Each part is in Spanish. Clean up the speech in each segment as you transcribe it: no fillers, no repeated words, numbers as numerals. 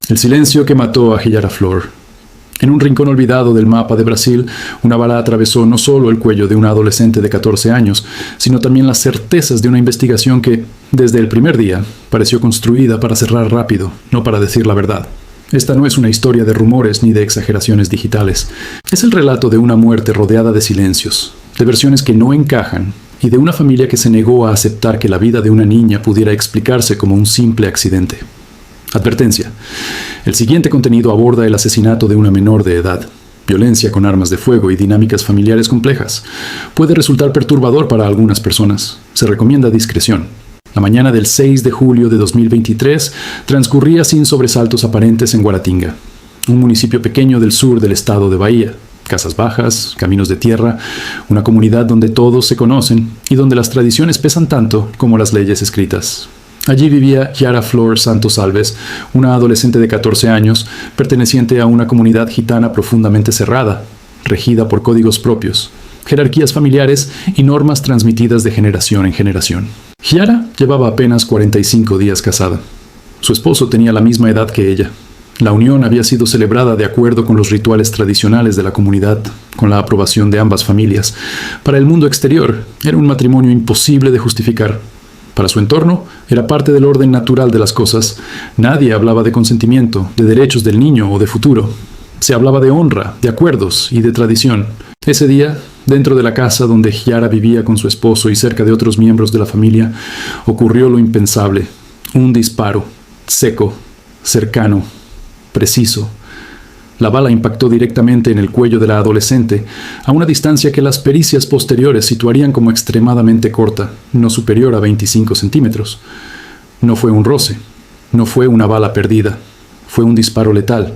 El silencio que mató a Giara Flor. En un rincón olvidado del mapa de Brasil, una bala atravesó no solo el cuello de una adolescente de 14 años, sino también las certezas de una investigación que, desde el primer día, pareció construida para cerrar rápido, no para decir la verdad. Esta no es una historia de rumores ni de exageraciones digitales. Es el relato de una muerte rodeada de silencios, de versiones que no encajan, y de una familia que se negó a aceptar que la vida de una niña pudiera explicarse como un simple accidente. Advertencia. El siguiente contenido aborda el asesinato de una menor de edad, violencia con armas de fuego y dinámicas familiares complejas. Puede resultar perturbador para algunas personas. Se recomienda discreción. La mañana del 6 de julio de 2023 transcurría sin sobresaltos aparentes en Guaratinga, un municipio pequeño del sur del estado de Bahía. Casas bajas, caminos de tierra, una comunidad donde todos se conocen y donde las tradiciones pesan tanto como las leyes escritas. Allí vivía Giara Flor Santos Alves, una adolescente de 14 años, perteneciente a una comunidad gitana profundamente cerrada, regida por códigos propios, jerarquías familiares y normas transmitidas de generación en generación. Giara llevaba apenas 45 días casada. Su esposo tenía la misma edad que ella. La unión había sido celebrada de acuerdo con los rituales tradicionales de la comunidad, con la aprobación de ambas familias. Para el mundo exterior, era un matrimonio imposible de justificar. Para su entorno, era parte del orden natural de las cosas. Nadie hablaba de consentimiento, de derechos del niño o de futuro. Se hablaba de honra, de acuerdos y de tradición. Ese día, dentro de la casa donde Giara vivía con su esposo y cerca de otros miembros de la familia, ocurrió lo impensable. Un disparo, seco, cercano, preciso. La bala impactó directamente en el cuello de la adolescente, a una distancia que las pericias posteriores situarían como extremadamente corta, no superior a 25 centímetros. No fue un roce, no fue una bala perdida, fue un disparo letal.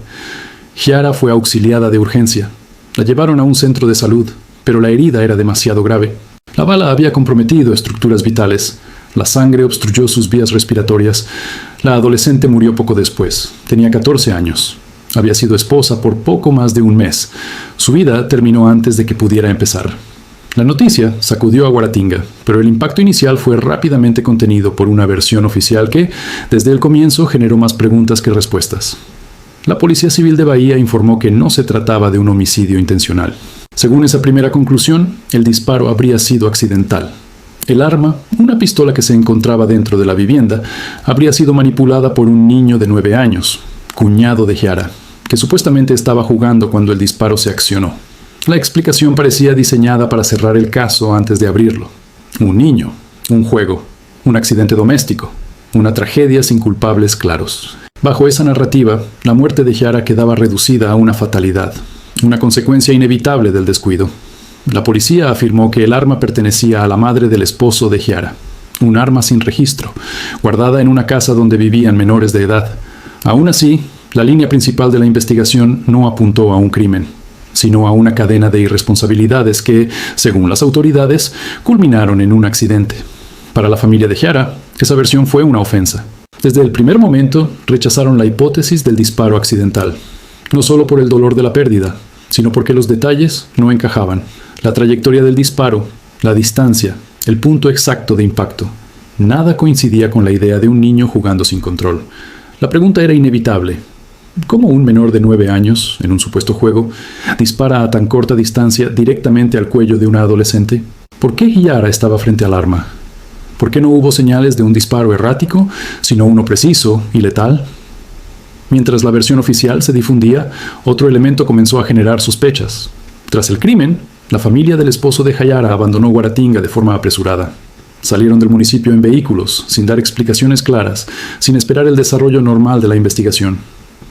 Giara fue auxiliada de urgencia. La llevaron a un centro de salud, pero la herida era demasiado grave. La bala había comprometido estructuras vitales. La sangre obstruyó sus vías respiratorias. La adolescente murió poco después. Tenía 14 años. Había sido esposa por poco más de un mes. Su vida terminó antes de que pudiera empezar. La noticia sacudió a Guaratinga, pero el impacto inicial fue rápidamente contenido por una versión oficial que, desde el comienzo, generó más preguntas que respuestas. La Policía Civil de Bahía informó que no se trataba de un homicidio intencional. Según esa primera conclusión, el disparo habría sido accidental. El arma, una pistola que se encontraba dentro de la vivienda, habría sido manipulada por un niño de 9 años, cuñado de Giara, que supuestamente estaba jugando cuando el disparo se accionó. La explicación parecía diseñada para cerrar el caso antes de abrirlo. Un niño, un juego, un accidente doméstico, una tragedia sin culpables claros. Bajo esa narrativa, la muerte de Giara quedaba reducida a una fatalidad, una consecuencia inevitable del descuido. La policía afirmó que el arma pertenecía a la madre del esposo de Giara, un arma sin registro, guardada en una casa donde vivían menores de edad. Aún así, la línea principal de la investigación no apuntó a un crimen, sino a una cadena de irresponsabilidades que, según las autoridades, culminaron en un accidente. Para la familia de Giara, esa versión fue una ofensa. Desde el primer momento, rechazaron la hipótesis del disparo accidental, no solo por el dolor de la pérdida, sino porque los detalles no encajaban. La trayectoria del disparo, la distancia, el punto exacto de impacto. Nada coincidía con la idea de un niño jugando sin control. La pregunta era inevitable. ¿Cómo un menor de 9 años, en un supuesto juego, dispara a tan corta distancia directamente al cuello de una adolescente? ¿Por qué Giara estaba frente al arma? ¿Por qué no hubo señales de un disparo errático, sino uno preciso y letal? Mientras la versión oficial se difundía, otro elemento comenzó a generar sospechas. Tras el crimen, la familia del esposo de Giara abandonó Guaratinga de forma apresurada. Salieron del municipio en vehículos, sin dar explicaciones claras, sin esperar el desarrollo normal de la investigación.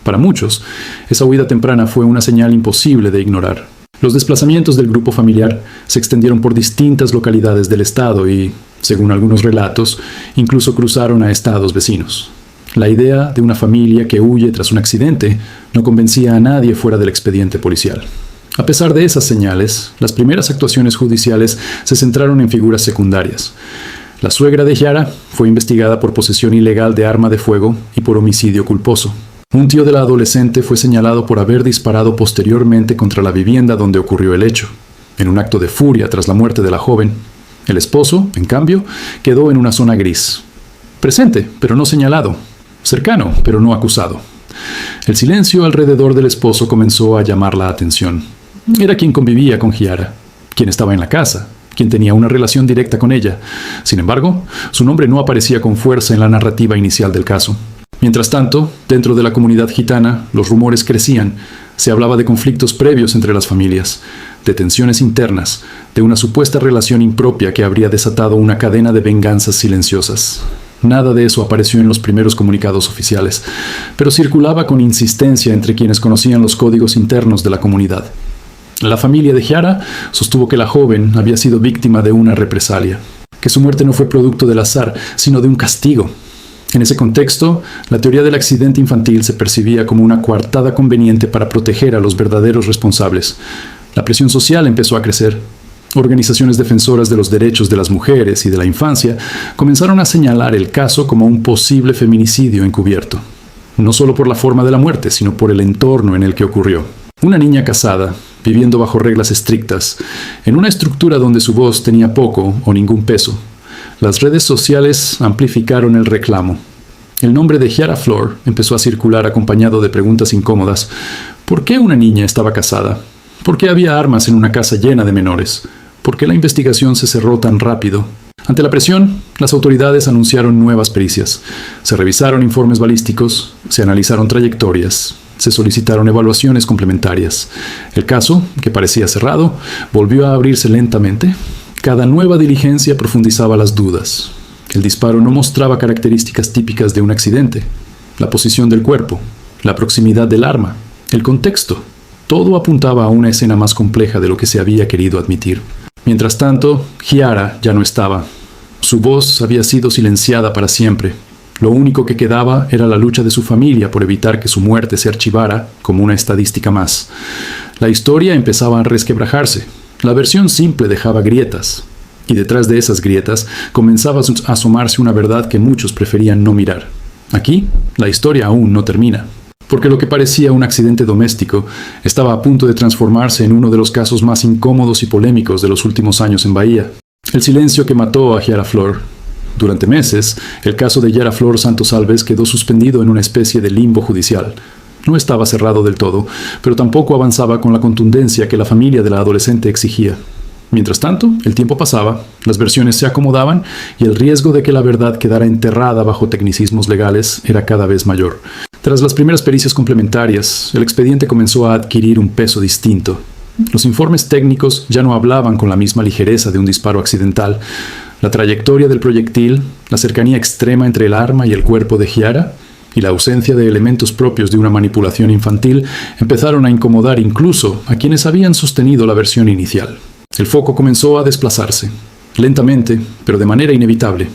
Para muchos, esa huida temprana fue una señal imposible de ignorar. Los desplazamientos del grupo familiar se extendieron por distintas localidades del estado y, según algunos relatos, incluso cruzaron a estados vecinos. La idea de una familia que huye tras un accidente no convencía a nadie fuera del expediente policial. A pesar de esas señales, las primeras actuaciones judiciales se centraron en figuras secundarias. La suegra de Giara fue investigada por posesión ilegal de arma de fuego y por homicidio culposo. Un tío de la adolescente fue señalado por haber disparado posteriormente contra la vivienda donde ocurrió el hecho, en un acto de furia tras la muerte de la joven. El esposo, en cambio, quedó en una zona gris. Presente, pero no señalado. Cercano, pero no acusado. El silencio alrededor del esposo comenzó a llamar la atención. Era quien convivía con Giara, quien estaba en la casa, quien tenía una relación directa con ella. Sin embargo, su nombre no aparecía con fuerza en la narrativa inicial del caso. Mientras tanto, dentro de la comunidad gitana, los rumores crecían. Se hablaba de conflictos previos entre las familias, de tensiones internas, de una supuesta relación impropia que habría desatado una cadena de venganzas silenciosas. Nada de eso apareció en los primeros comunicados oficiales, pero circulaba con insistencia entre quienes conocían los códigos internos de la comunidad. La familia de Giara sostuvo que la joven había sido víctima de una represalia, que su muerte no fue producto del azar, sino de un castigo. En ese contexto, la teoría del accidente infantil se percibía como una coartada conveniente para proteger a los verdaderos responsables. La presión social empezó a crecer. Organizaciones defensoras de los derechos de las mujeres y de la infancia comenzaron a señalar el caso como un posible feminicidio encubierto, no solo por la forma de la muerte, sino por el entorno en el que ocurrió. Una niña casada, viviendo bajo reglas estrictas, en una estructura donde su voz tenía poco o ningún peso. Las redes sociales amplificaron el reclamo. El nombre de Giara Flor empezó a circular acompañado de preguntas incómodas. ¿Por qué una niña estaba casada? ¿Por qué había armas en una casa llena de menores? ¿Por qué la investigación se cerró tan rápido? Ante la presión, las autoridades anunciaron nuevas pericias. Se revisaron informes balísticos, se analizaron trayectorias, se solicitaron evaluaciones complementarias. El caso, que parecía cerrado, volvió a abrirse lentamente. Cada nueva diligencia profundizaba las dudas. El disparo no mostraba características típicas de un accidente. La posición del cuerpo, la proximidad del arma, el contexto. Todo apuntaba a una escena más compleja de lo que se había querido admitir. Mientras tanto, Giara ya no estaba. Su voz había sido silenciada para siempre. Lo único que quedaba era la lucha de su familia por evitar que su muerte se archivara como una estadística más. La historia empezaba a resquebrajarse. La versión simple dejaba grietas. Y detrás de esas grietas comenzaba a asomarse una verdad que muchos preferían no mirar. Aquí, la historia aún no termina. Porque lo que parecía un accidente doméstico estaba a punto de transformarse en uno de los casos más incómodos y polémicos de los últimos años en Bahía. El silencio que mató a Giara Flor. Durante meses, el caso de Giara Flor Santos Alves quedó suspendido en una especie de limbo judicial. No estaba cerrado del todo, pero tampoco avanzaba con la contundencia que la familia de la adolescente exigía. Mientras tanto, el tiempo pasaba, las versiones se acomodaban y el riesgo de que la verdad quedara enterrada bajo tecnicismos legales era cada vez mayor. Tras las primeras pericias complementarias, el expediente comenzó a adquirir un peso distinto. Los informes técnicos ya no hablaban con la misma ligereza de un disparo accidental. La trayectoria del proyectil, la cercanía extrema entre el arma y el cuerpo de Giara, y la ausencia de elementos propios de una manipulación infantil empezaron a incomodar incluso a quienes habían sostenido la versión inicial. El foco comenzó a desplazarse, lentamente, pero de manera inevitable.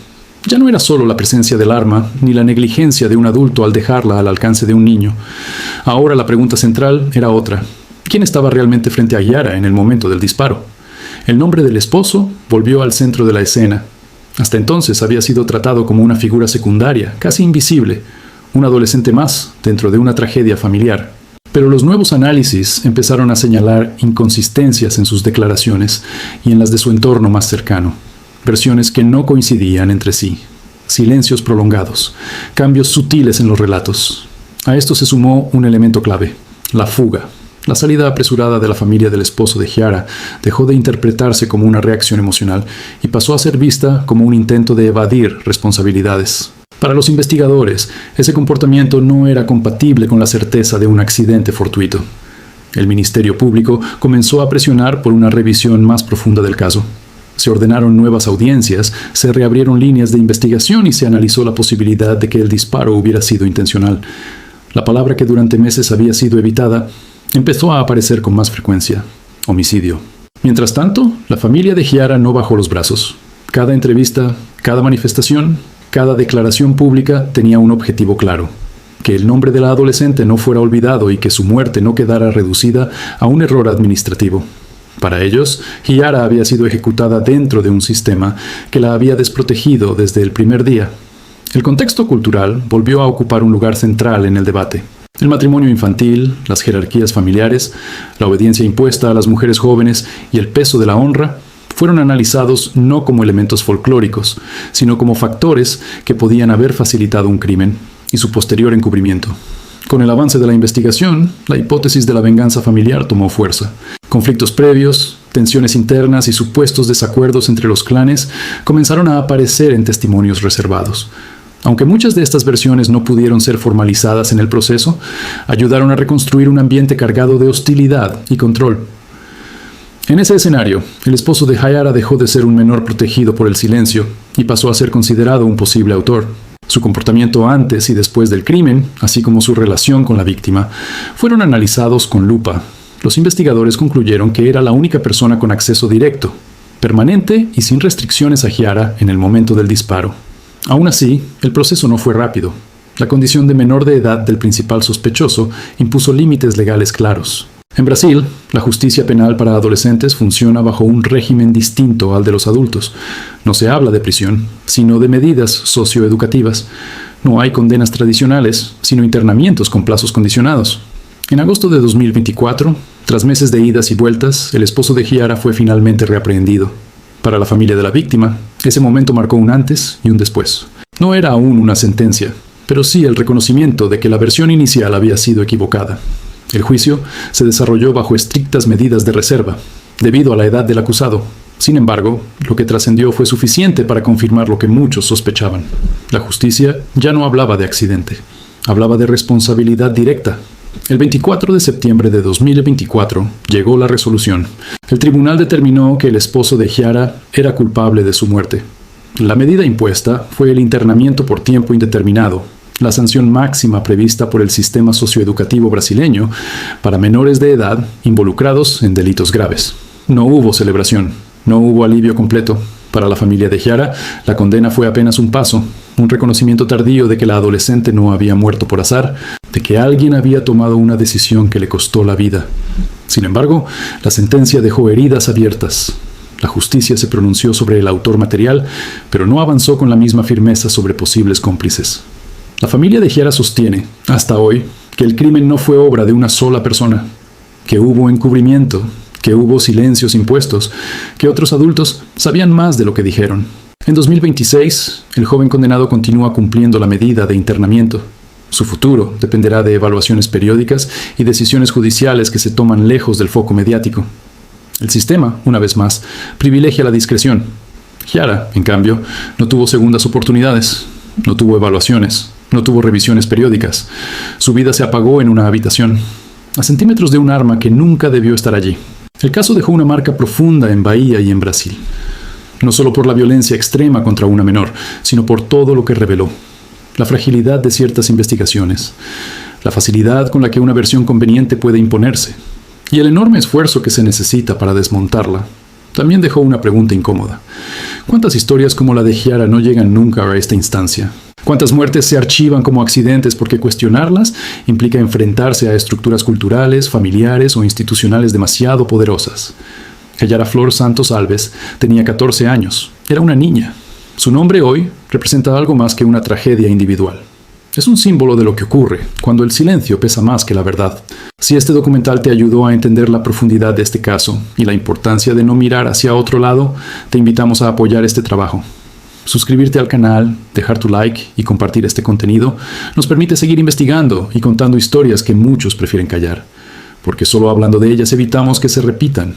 Ya no era solo la presencia del arma, ni la negligencia de un adulto al dejarla al alcance de un niño. Ahora la pregunta central era otra. ¿Quién estaba realmente frente a Giara en el momento del disparo? El nombre del esposo volvió al centro de la escena. Hasta entonces había sido tratado como una figura secundaria, casi invisible, un adolescente más dentro de una tragedia familiar. Pero los nuevos análisis empezaron a señalar inconsistencias en sus declaraciones y en las de su entorno más cercano. Versiones que no coincidían entre sí. Silencios prolongados. Cambios sutiles en los relatos. A esto se sumó un elemento clave: la fuga. La salida apresurada de la familia del esposo de Giara dejó de interpretarse como una reacción emocional y pasó a ser vista como un intento de evadir responsabilidades. Para los investigadores, ese comportamiento no era compatible con la certeza de un accidente fortuito. El Ministerio Público comenzó a presionar por una revisión más profunda del caso. Se ordenaron nuevas audiencias, se reabrieron líneas de investigación y se analizó la posibilidad de que el disparo hubiera sido intencional. La palabra que durante meses había sido evitada empezó a aparecer con más frecuencia: homicidio. Mientras tanto, la familia de Giara no bajó los brazos. Cada entrevista, cada manifestación, cada declaración pública tenía un objetivo claro: que el nombre de la adolescente no fuera olvidado y que su muerte no quedara reducida a un error administrativo. Para ellos, Giara había sido ejecutada dentro de un sistema que la había desprotegido desde el primer día. El contexto cultural volvió a ocupar un lugar central en el debate. El matrimonio infantil, las jerarquías familiares, la obediencia impuesta a las mujeres jóvenes y el peso de la honra fueron analizados no como elementos folclóricos, sino como factores que podían haber facilitado un crimen y su posterior encubrimiento. Con el avance de la investigación, la hipótesis de la venganza familiar tomó fuerza. Conflictos previos, tensiones internas y supuestos desacuerdos entre los clanes comenzaron a aparecer en testimonios reservados. Aunque muchas de estas versiones no pudieron ser formalizadas en el proceso, ayudaron a reconstruir un ambiente cargado de hostilidad y control. En ese escenario, el esposo de Hayara dejó de ser un menor protegido por el silencio y pasó a ser considerado un posible autor. Su comportamiento antes y después del crimen, así como su relación con la víctima, fueron analizados con lupa. Los investigadores concluyeron que era la única persona con acceso directo, permanente y sin restricciones a Hayara en el momento del disparo. Aún así, el proceso no fue rápido. La condición de menor de edad del principal sospechoso impuso límites legales claros. En Brasil, la justicia penal para adolescentes funciona bajo un régimen distinto al de los adultos. No se habla de prisión, sino de medidas socioeducativas. No hay condenas tradicionales, sino internamientos con plazos condicionados. En agosto de 2024, tras meses de idas y vueltas, el esposo de Hayara fue finalmente reaprehendido. Para la familia de la víctima, ese momento marcó un antes y un después. No era aún una sentencia, pero sí el reconocimiento de que la versión inicial había sido equivocada. El juicio se desarrolló bajo estrictas medidas de reserva, debido a la edad del acusado. Sin embargo, lo que trascendió fue suficiente para confirmar lo que muchos sospechaban. La justicia ya no hablaba de accidente, hablaba de responsabilidad directa. El 24 de septiembre de 2024 llegó la resolución. El tribunal determinó que el esposo de Hayara era culpable de su muerte. La medida impuesta fue el internamiento por tiempo indeterminado, la sanción máxima prevista por el sistema socioeducativo brasileño para menores de edad involucrados en delitos graves. No hubo celebración, no hubo alivio completo. Para la familia de Hayara, la condena fue apenas un paso, un reconocimiento tardío de que la adolescente no había muerto por azar, de que alguien había tomado una decisión que le costó la vida. Sin embargo, la sentencia dejó heridas abiertas. La justicia se pronunció sobre el autor material, pero no avanzó con la misma firmeza sobre posibles cómplices. La familia de Hayara sostiene, hasta hoy, que el crimen no fue obra de una sola persona, que hubo encubrimiento, que hubo silencios impuestos, que otros adultos sabían más de lo que dijeron. En 2026, el joven condenado continúa cumpliendo la medida de internamiento. Su futuro dependerá de evaluaciones periódicas y decisiones judiciales que se toman lejos del foco mediático. El sistema, una vez más, privilegia la discreción. Hayara, en cambio, no tuvo segundas oportunidades, no tuvo evaluaciones, no tuvo revisiones periódicas. Su vida se apagó en una habitación, a centímetros de un arma que nunca debió estar allí. El caso dejó una marca profunda en Bahía y en Brasil. No solo por la violencia extrema contra una menor, sino por todo lo que reveló. La fragilidad de ciertas investigaciones, la facilidad con la que una versión conveniente puede imponerse, y el enorme esfuerzo que se necesita para desmontarla. También dejó una pregunta incómoda. ¿Cuántas historias como la de Hayara no llegan nunca a esta instancia? ¿Cuántas muertes se archivan como accidentes porque cuestionarlas implica enfrentarse a estructuras culturales, familiares o institucionales demasiado poderosas? Hayara Flor Santos Alves tenía 14 años. Era una niña. Su nombre hoy representa algo más que una tragedia individual. Es un símbolo de lo que ocurre cuando el silencio pesa más que la verdad. Si este documental te ayudó a entender la profundidad de este caso y la importancia de no mirar hacia otro lado, te invitamos a apoyar este trabajo. Suscribirte al canal, dejar tu like y compartir este contenido nos permite seguir investigando y contando historias que muchos prefieren callar, porque solo hablando de ellas evitamos que se repitan.